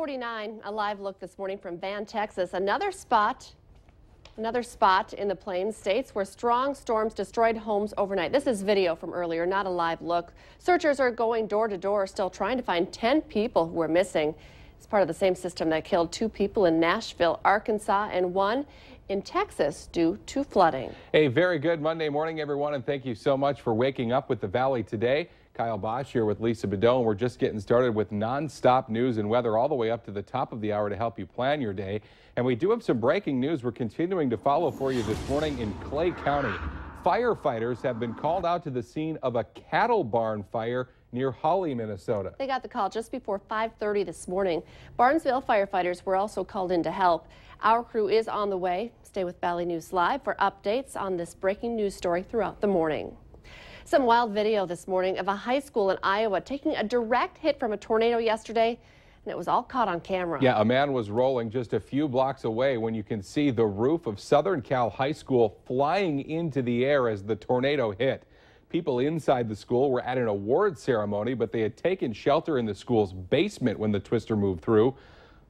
5:49, a live look this morning from Van, Texas. Another spot in the Plains states where strong storms destroyed homes overnight. This is video from earlier, not a live look. Searchers are going door to door, still trying to find 10 people who are missing. It's part of the same system that killed 2 people in Nashville, Arkansas, and 1 in Texas due to flooding. A very good Monday morning, everyone, and thank you so much for waking up with the Valley today. Kyle Bosch here with Lisa Bedone. We're just getting started with non-stop news and weather all the way up to the top of the hour to help you plan your day. And we do have some breaking news we're continuing to follow for you this morning in Clay County. Firefighters have been called out to the scene of a cattle barn fire near Hawley, Minnesota. They got the call just before 5:30 this morning. Barnesville firefighters were also called in to help. Our crew is on the way. Stay with Valley News Live for updates on this breaking news story throughout the morning. Some wild video this morning of a high school in Iowa taking a direct hit from a tornado yesterday, and it was all caught on camera. Yeah, a man was rolling just a few blocks away when you can see the roof of Southern Cal High School flying into the air as the tornado hit. People inside the school were at an award ceremony, but they had taken shelter in the school's basement when the twister moved through.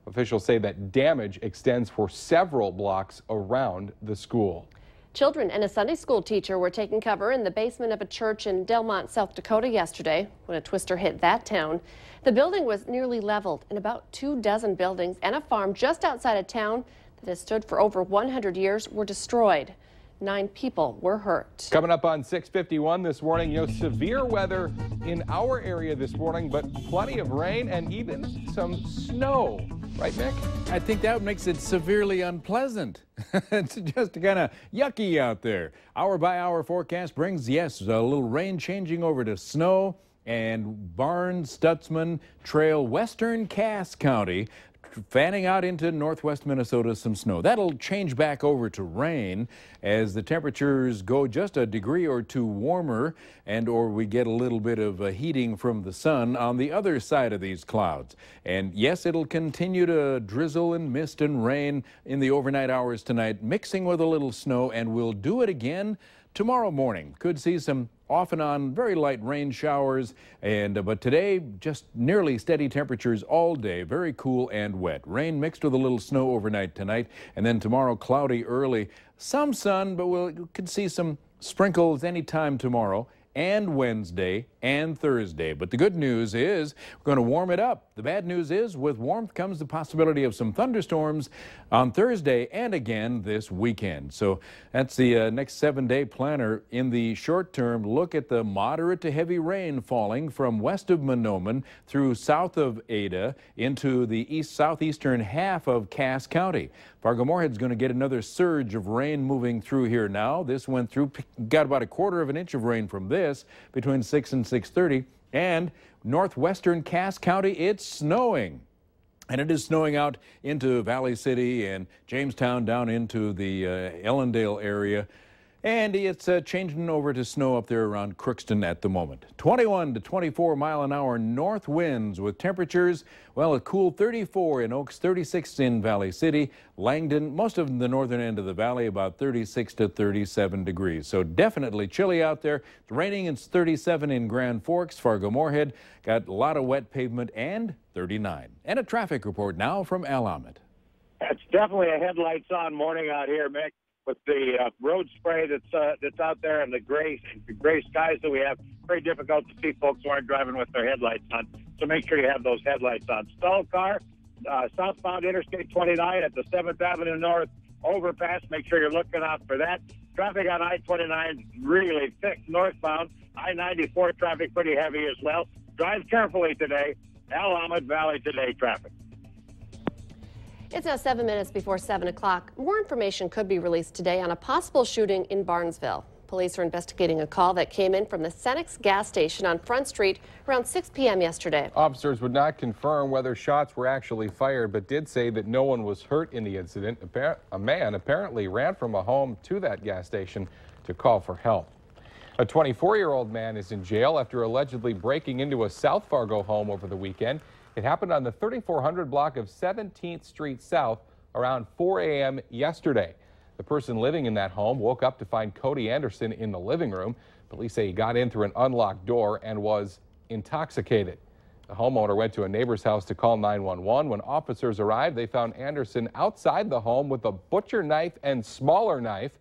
Officials say that damage extends for several blocks around the school. Children and a Sunday school teacher were taking cover in the basement of a church in Delmont, South Dakota yesterday when a twister hit that town. The building was nearly leveled, and about 24 buildings and a farm just outside of town that has stood for over 100 years were destroyed. 9 people were hurt. Coming up on 6:51 this morning, severe weather in our area this morning, but plenty of rain and even some snow. Right, Nick? I think that makes it severely unpleasant. It's just kind of yucky out there. Hour by hour forecast brings, yes, a little rain changing over to snow, and Barnes, Stutzman Trail, western Cass County, fanning out into northwest Minnesota, some snow. That'll change back over to rain as the temperatures go just a degree or 2 warmer, or we get a little bit of heating from the sun on the other side of these clouds. And yes, it'll continue to drizzle and mist and rain in the overnight hours tonight, mixing with a little snow, and we'll do it again tomorrow morning. Could see some off and on very light rain showers, but today just nearly steady temperatures all day, very cool and wet. Rain mixed with a little snow overnight tonight, and then tomorrow cloudy early, some sun, but we could see some sprinkles anytime tomorrow and Wednesday and Thursday. But the good news is we're going to warm it up. The bad news is with warmth comes the possibility of some thunderstorms on Thursday and again this weekend. So that's the next 7-day planner. In the short term, look at the moderate to heavy rain falling from west of Mahnomen through south of Ada into the southeastern half of Cass County. Fargo-Moorhead's going to get another surge of rain moving through here now. This went through, got about 1/4 of an inch of rain from this between 6 and 6:30. And northwestern Cass County, it's snowing. And it is snowing out into Valley City and Jamestown down into the Ellendale area. And it's changing over to snow up there around Crookston at the moment. 21 to 24 mile an hour north winds with temperatures, well, a cool 34 in Oaks, 36 in Valley City. Langdon, most of the northern end of the valley, about 36 to 37 degrees. So definitely chilly out there. It's raining. It's 37 in Grand Forks. Fargo-Moorhead got a lot of wet pavement, and 39. And a traffic report now from Al Ahmed. It's definitely a headlights on morning out here, Mick, with the road spray that's out there and the gray skies that we have. Very difficult to see folks who aren't driving with their headlights on. So make sure you have those headlights on. Stalled car, southbound Interstate 29 at the 7th Avenue North overpass. Make sure you're looking out for that. Traffic on I-29 really thick northbound. I-94 traffic pretty heavy as well. Drive carefully today. Al Ahmed Valley Today traffic. It's now 7 minutes before 7 o'clock. More information could be released today on a possible shooting in Barnesville. Police are investigating a call that came in from the Cenex gas station on Front Street around 6 p.m. yesterday. Officers would not confirm whether shots were actually fired, but did say that no one was hurt in the incident. A man apparently ran from a home to that gas station to call for help. A 24-year-old man is in jail after allegedly breaking into a South Fargo home over the weekend. It happened on the 3400 block of 17th Street South around 4 a.m. yesterday. The person living in that home woke up to find Cody Anderson in the living room. Police say he got in through an unlocked door and was intoxicated. The homeowner went to a neighbor's house to call 911. When officers arrived, they found Anderson outside the home with a butcher knife and smaller knife.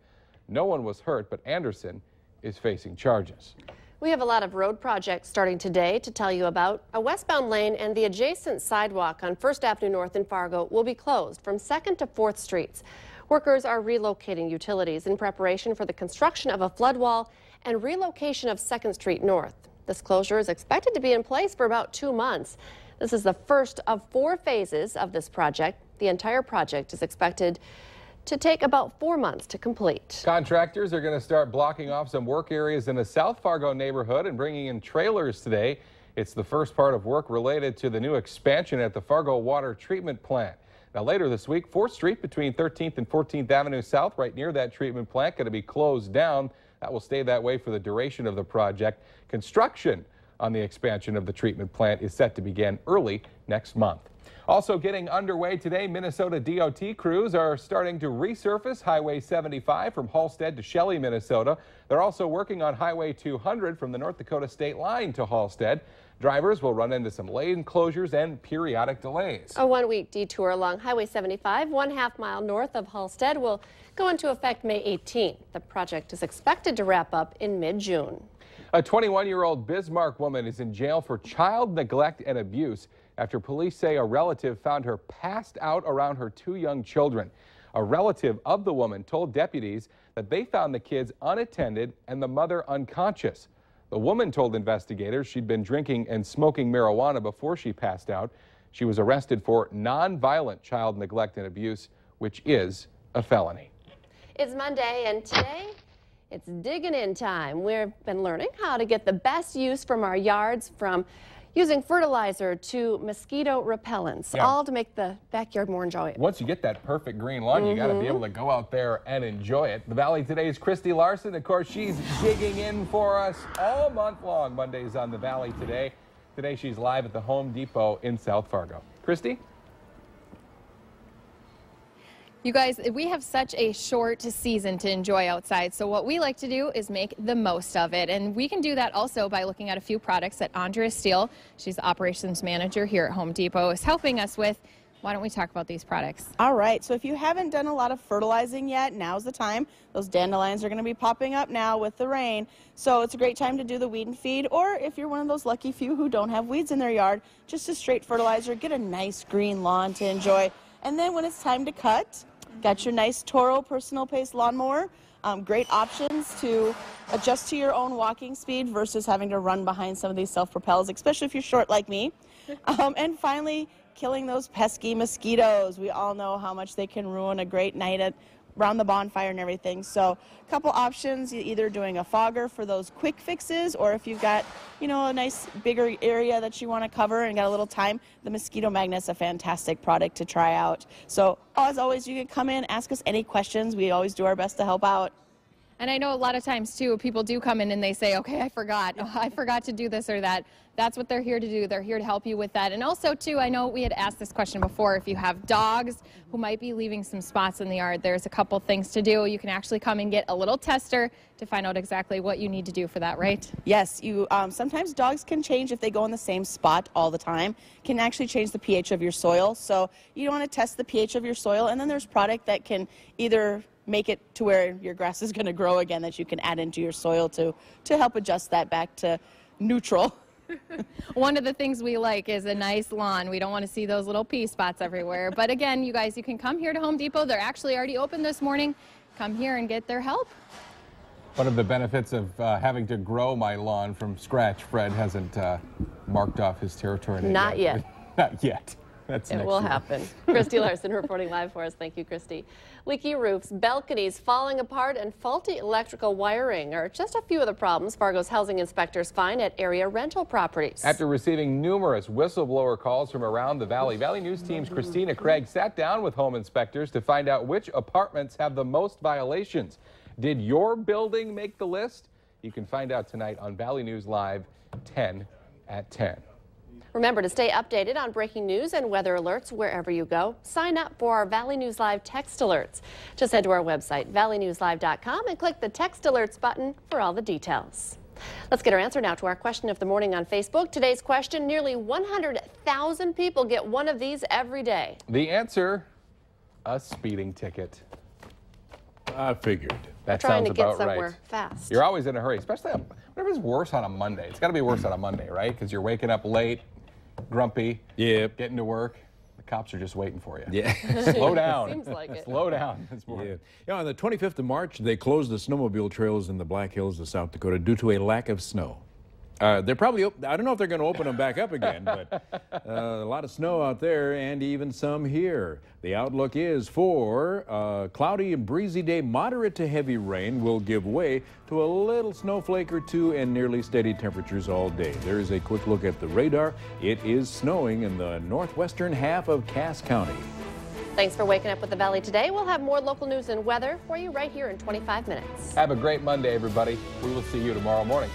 No one was hurt, but Anderson is facing charges. We have a lot of road projects starting today to tell you about. A westbound lane and the adjacent sidewalk on 1st Avenue North in Fargo will be closed from 2nd to 4th Streets. Workers are relocating utilities in preparation for the construction of a flood wall and relocation of 2nd Street North. This closure is expected to be in place for about 2 months. This is the first of 4 phases of this project. The entire project is expected to take about 4 months to complete. Contractors are going to start blocking off some work areas in the South Fargo neighborhood and bringing in trailers today. It's the first part of work related to the new expansion at the Fargo Water Treatment Plant. Now later this week, 4th Street between 13th and 14th Avenue South, right near that treatment plant, going to be closed down. That will stay that way for the duration of the project. Construction on the expansion of the treatment plant is set to begin early next month. Also getting underway today, Minnesota DOT crews are starting to resurface Highway 75 from Halstead to Shelley, Minnesota. They're also working on Highway 200 from the North Dakota state line to Halstead. Drivers will run into some lane closures and periodic delays. A one-week detour along Highway 75, 1/2 mile north of Halstead, will go into effect May 18th. The project is expected to wrap up in mid-June. A 21-year-old Bismarck woman is in jail for child neglect and abuse after police say a relative found her passed out around her 2 young children. A relative of the woman told deputies that they found the kids unattended and the mother unconscious. The woman told investigators she'd been drinking and smoking marijuana before she passed out. She was arrested for nonviolent child neglect and abuse, which is a felony. It's Monday, and today it's digging in time. We've been learning how to get the best use from our yards, from using fertilizer to mosquito repellents, all to make the backyard more enjoyable. Once you get that perfect green lawn, you got to be able to go out there and enjoy it. The Valley Today's Christy Larson. Of course, she's digging in for us all month long, Mondays on the Valley Today. Today, she's live at the Home Depot in South Fargo. Christy? You guys, we have such a short season to enjoy outside, so what we like to do is make the most of it, and we can do that also by looking at a few products that Andrea Steele, she's the operations manager here at Home Depot, is helping us with. Why don't we talk about these products? All right, so if you haven't done a lot of fertilizing yet, now's the time. Those dandelions are going to be popping up now with the rain, so it's a great time to do the weed and feed, or if you're one of those lucky few who don't have weeds in their yard, just a straight fertilizer, get a nice green lawn to enjoy. And then when it's time to cut, got your nice Toro personal pace lawnmower. Great options to adjust to your own walking speed versus having to run behind some of these self-propels, especially if you're short like me. And finally, killing those pesky mosquitoes. We all know how much they can ruin a great night around the bonfire and everything. So a couple options, either doing a fogger for those quick fixes, or if you've got, you know, a nice bigger area that you want to cover and got a little time, the mosquito magnet's a fantastic product to try out. So as always, you can come in, ask us any questions. We always do our best to help out. And I know a lot of times, too, people do come in and they say, okay, I forgot to do this or that. That's what they're here to do. They're here to help you with that. And also, too, I know we had asked this question before. If you have dogs who might be leaving some spots in the yard, there's a couple things to do. You can actually come and get a little tester to find out exactly what you need to do for that, right? Yes, you sometimes dogs can change if they go in the same spot all the time, can actually change the pH of your soil. So you want to test the pH of your soil, and then there's product that can either make it to where your grass is going to grow again that you can add into your soil to help adjust that back to neutral. One of the things we like is a nice lawn. We don't want to see those little pea spots everywhere. But again, you guys, you can come here to Home Depot. They're actually already open this morning. Come here and get their help. One of the benefits of having to grow my lawn from scratch, Fred hasn't marked off his territory. Not yet. Not yet. That's it will happen. Christy Larson reporting live for us. Thank you, Christy. Leaky roofs, balconies falling apart, and faulty electrical wiring are just a few of the problems Fargo's housing inspectors find at area rental properties. After receiving numerous whistleblower calls from around the valley, Valley News Team's Christina Craig sat down with home inspectors to find out which apartments have the most violations. Did your building make the list? You can find out tonight on Valley News Live 10 at 10. Remember to stay updated on breaking news and weather alerts wherever you go. Sign up for our Valley News Live text alerts. Just head to our website, valleynewslive.com, and click the text alerts button for all the details. Let's get our answer now to our question of the morning on Facebook. Today's question, nearly 100,000 people get one of these every day. The answer, a speeding ticket. I figured. That Trying sounds to get about somewhere right. fast. You're always in a hurry, especially whenever it's worse on a Monday. It's got to be worse on a Monday, right? Because you're waking up late, grumpy, Yep. getting to work. The cops are just waiting for you. Yeah. Slow down. Seems like it. Slow down this morning. Yeah. On the 25th of March, they closed the snowmobile trails in the Black Hills of South Dakota due to a lack of snow. They're probably, I don't know if they're going to open them back up again, but a lot of snow out there and even some here. The outlook is for a cloudy and breezy day. Moderate to heavy rain will give way to a little snowflake or two and nearly steady temperatures all day. There is a quick look at the radar. It is snowing in the northwestern half of Cass County. Thanks for waking up with the Valley today. We'll have more local news and weather for you right here in 25 minutes. Have a great Monday, everybody. We will see you tomorrow morning.